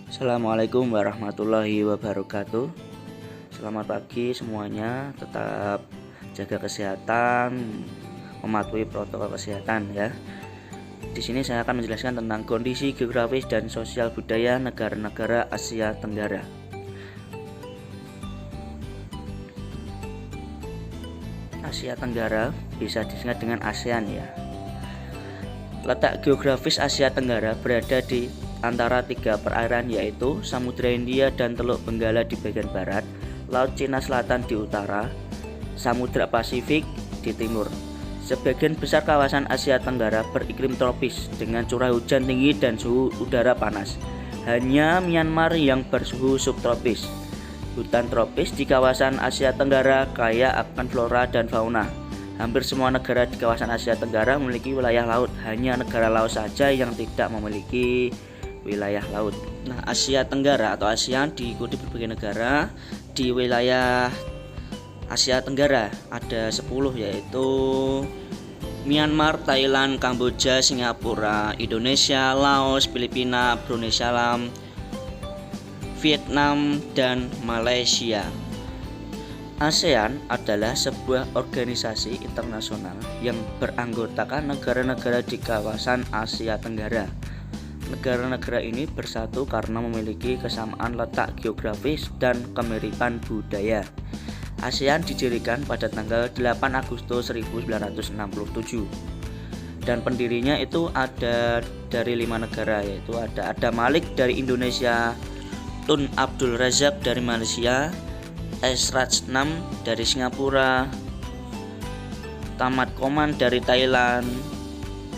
Assalamualaikum warahmatullahi wabarakatuh. Selamat pagi semuanya. Tetap jaga kesehatan, mematuhi protokol kesehatan ya. Di sini saya akan menjelaskan tentang kondisi geografis dan sosial budaya negara-negara Asia Tenggara. Asia Tenggara bisa disingkat dengan ASEAN ya. Letak geografis Asia Tenggara berada di antara tiga perairan, yaitu Samudra Hindia dan Teluk Benggala di bagian barat, Laut Cina Selatan di utara, Samudra Pasifik di timur. Sebagian besar kawasan Asia Tenggara beriklim tropis dengan curah hujan tinggi dan suhu udara panas. Hanya Myanmar yang bersuhu subtropis. Hutan tropis di kawasan Asia Tenggara kaya akan flora dan fauna. Hampir semua negara di kawasan Asia Tenggara memiliki wilayah laut. Hanya negara Laos saja yang tidak memiliki wilayah laut. Nah, Asia Tenggara atau ASEAN diikuti berbagai negara. Di wilayah Asia Tenggara ada 10, yaitu Myanmar, Thailand, Kamboja, Singapura, Indonesia, Laos, Filipina, Brunei Darussalam, Vietnam, dan Malaysia. ASEAN adalah sebuah organisasi internasional yang beranggotakan negara-negara di kawasan Asia Tenggara. Negara-negara ini bersatu karena memiliki kesamaan letak geografis dan kemiripan budaya. ASEAN didirikan pada tanggal 8 Agustus 1967 dan pendirinya itu ada dari 5 negara, yaitu ada Adam Malik dari Indonesia, Tun Abdul Razak dari Malaysia, S. Ratnam dari Singapura, Tamat Koman dari Thailand,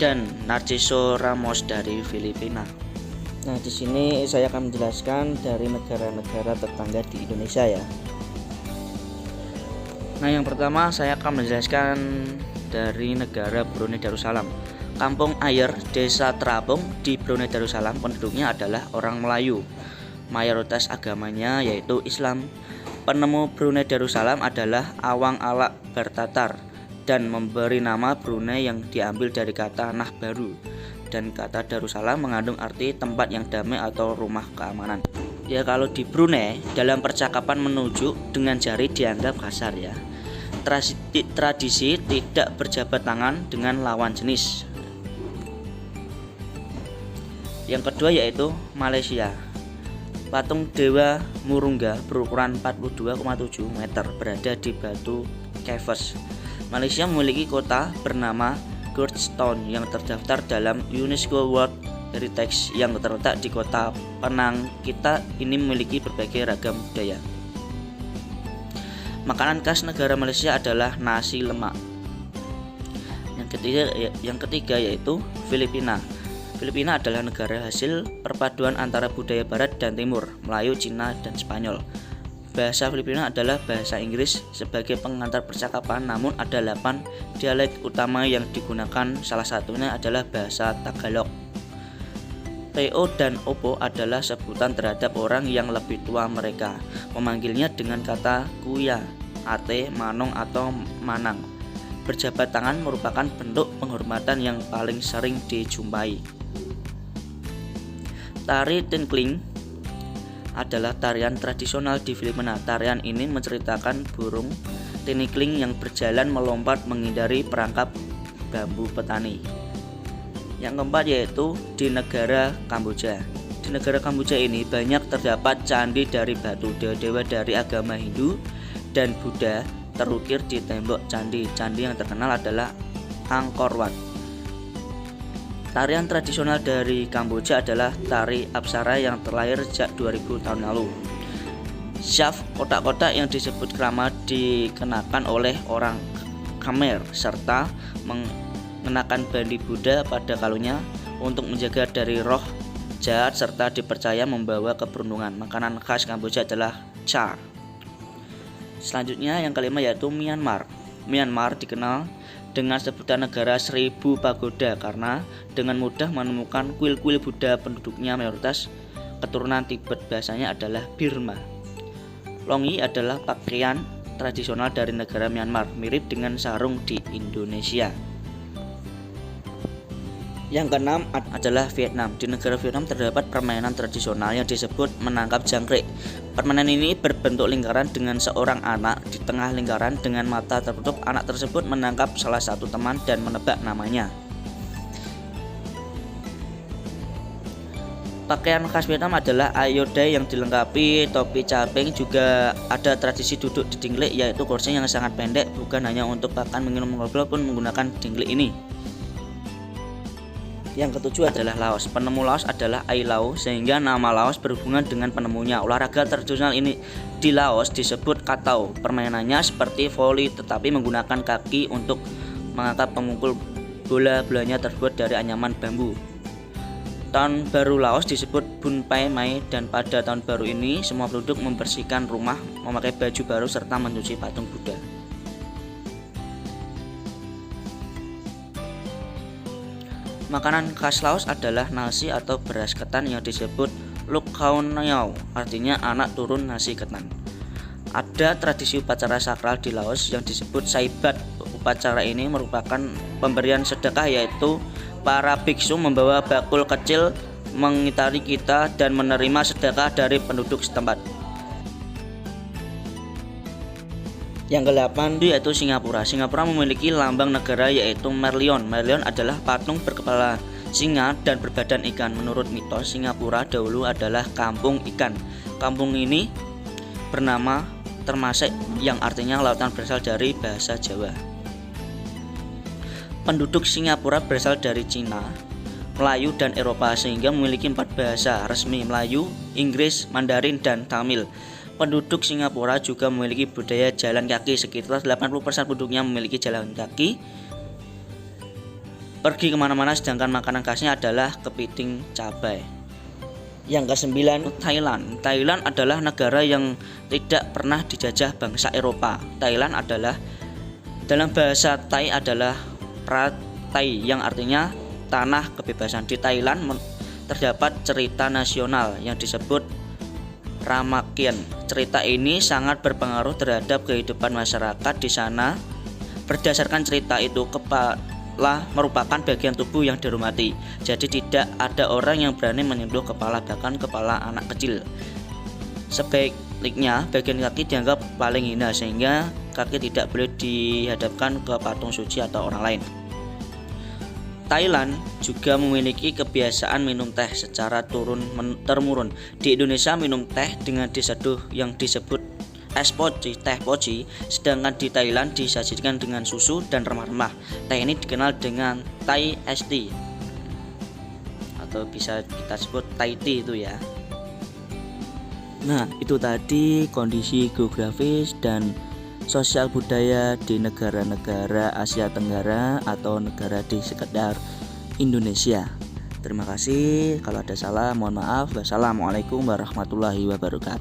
dan Narciso Ramos dari Filipina. Nah, di sini saya akan menjelaskan dari negara-negara tetangga di Indonesia ya. Nah, yang pertama saya akan menjelaskan dari negara Brunei Darussalam. Kampung Ayer, Desa Terapung di Brunei Darussalam, penduduknya adalah orang Melayu. Mayoritas agamanya yaitu Islam. Penemu Brunei Darussalam adalah Awang Alak Bartatar dan memberi nama Brunei yang diambil dari kata Nah Baru, dan kata Darussalam mengandung arti tempat yang damai atau rumah keamanan. Ya, kalau di Brunei dalam percakapan menunjuk dengan jari dianggap kasar ya. Tradisi tidak berjabat tangan dengan lawan jenis. Yang kedua yaitu Malaysia. Patung Dewa Murungga berukuran 42,7 meter berada di Batu Caves. Malaysia memiliki kota bernama George Town yang terdaftar dalam UNESCO World Heritage yang terletak di kota Penang. Kita ini memiliki berbagai ragam budaya. Makanan khas negara Malaysia adalah nasi lemak. Yang ketiga yaitu Filipina. Filipina adalah negara hasil perpaduan antara budaya barat dan timur, Melayu, Cina, dan Spanyol. Bahasa Filipina adalah bahasa Inggris sebagai pengantar percakapan, namun ada 8 dialek utama yang digunakan, salah satunya adalah bahasa Tagalog. Teo dan Opo adalah sebutan terhadap orang yang lebih tua mereka, memanggilnya dengan kata kuya, ate, manong, atau manang. Berjabat tangan merupakan bentuk penghormatan yang paling sering dijumpai. Tari Tinkling adalah tarian tradisional di Filipina. Tarian ini menceritakan burung tinikling yang berjalan melompat menghindari perangkap bambu petani. Yang keempat yaitu di negara Kamboja. Di negara Kamboja ini banyak terdapat candi dari batu. Dewa-dewa dari agama Hindu dan Buddha terukir di tembok candi. Candi yang terkenal adalah Angkor Wat. Tarian tradisional dari Kamboja adalah tari Apsara yang terlahir sejak 2000 tahun lalu. Syaf, kotak-kotak yang disebut krama, dikenakan oleh orang Khmer serta mengenakan bandi Buddha pada kalungnya untuk menjaga dari roh jahat serta dipercaya membawa keberuntungan. Makanan khas Kamboja adalah cha. Selanjutnya yang kelima yaitu Myanmar. Myanmar dikenal dengan sebutan negara 1000 pagoda karena dengan mudah menemukan kuil-kuil Buddha. Penduduknya mayoritas keturunan Tibet, bahasanya adalah Burma. Longi adalah pakaian tradisional dari negara Myanmar, mirip dengan sarung di Indonesia. Yang keenam adalah Vietnam. Di negara Vietnam terdapat permainan tradisional yang disebut menangkap jangkrik. Permainan ini berbentuk lingkaran dengan seorang anak di tengah lingkaran. Dengan mata tertutup, anak tersebut menangkap salah satu teman dan menebak namanya. Pakaian khas Vietnam adalah ayodai yang dilengkapi topi caping. Juga ada tradisi duduk di dinglik, yaitu kursi yang sangat pendek, bukan hanya untuk makan, minum, ngobrol pun menggunakan dinglik ini. Yang ketujuh adalah Laos. Penemu Laos adalah Ai Lau, sehingga nama Laos berhubungan dengan penemunya. Olahraga tradisional ini di Laos disebut Katau. Permainannya seperti voli tetapi menggunakan kaki untuk mengangkat pemukul. Bola-bolanya terbuat dari anyaman bambu. Tahun baru Laos disebut Bun Pai Mai, dan pada tahun baru ini semua penduduk membersihkan rumah, memakai baju baru serta mencuci patung Buddha. Makanan khas Laos adalah nasi atau beras ketan yang disebut Luk Khao Niao, artinya anak turun nasi ketan. Ada tradisi upacara sakral di Laos yang disebut Saibat. Upacara ini merupakan pemberian sedekah, yaitu para biksu membawa bakul kecil mengitari kita dan menerima sedekah dari penduduk setempat. Yang ke-8 yaitu Singapura. Singapura memiliki lambang negara yaitu Merlion. Merlion adalah patung berkepala singa dan berbadan ikan. Menurut mitos, Singapura dahulu adalah kampung ikan. Kampung ini bernama Temasek, yang artinya lautan, berasal dari bahasa Jawa. Penduduk Singapura berasal dari Cina, Melayu, dan Eropa, sehingga memiliki 4 bahasa resmi: Melayu, Inggris, Mandarin, dan Tamil. Penduduk Singapura juga memiliki budaya jalan kaki. Sekitar 80% penduduknya memiliki jalan kaki, pergi kemana-mana, sedangkan makanan khasnya adalah kepiting cabai. Yang ke-9 Thailand. Thailand adalah negara yang tidak pernah dijajah bangsa Eropa. Thailand adalah, dalam bahasa Thai adalah Pratai, yang artinya tanah kebebasan. Di Thailand terdapat cerita nasional yang disebut Ramakien. Cerita ini sangat berpengaruh terhadap kehidupan masyarakat di sana. Berdasarkan cerita itu, kepala merupakan bagian tubuh yang dihormati. Jadi tidak ada orang yang berani menyentuh kepala, bahkan kepala anak kecil. Sebaliknya, bagian kaki dianggap paling hina, sehingga kaki tidak boleh dihadapkan ke patung suci atau orang lain. Thailand juga memiliki kebiasaan minum teh secara turun-temurun. Di Indonesia minum teh dengan diseduh yang disebut es poci, teh poci, sedangkan di Thailand disajikan dengan susu dan rempah-rempah. Teh ini dikenal dengan Thai iced tea, atau bisa kita sebut Thai tea itu ya. Nah, itu tadi kondisi geografis dan sosial budaya di negara-negara Asia Tenggara atau negara di sekitar Indonesia. Terima kasih. Kalau ada salah, mohon maaf. Wassalamualaikum warahmatullahi wabarakatuh.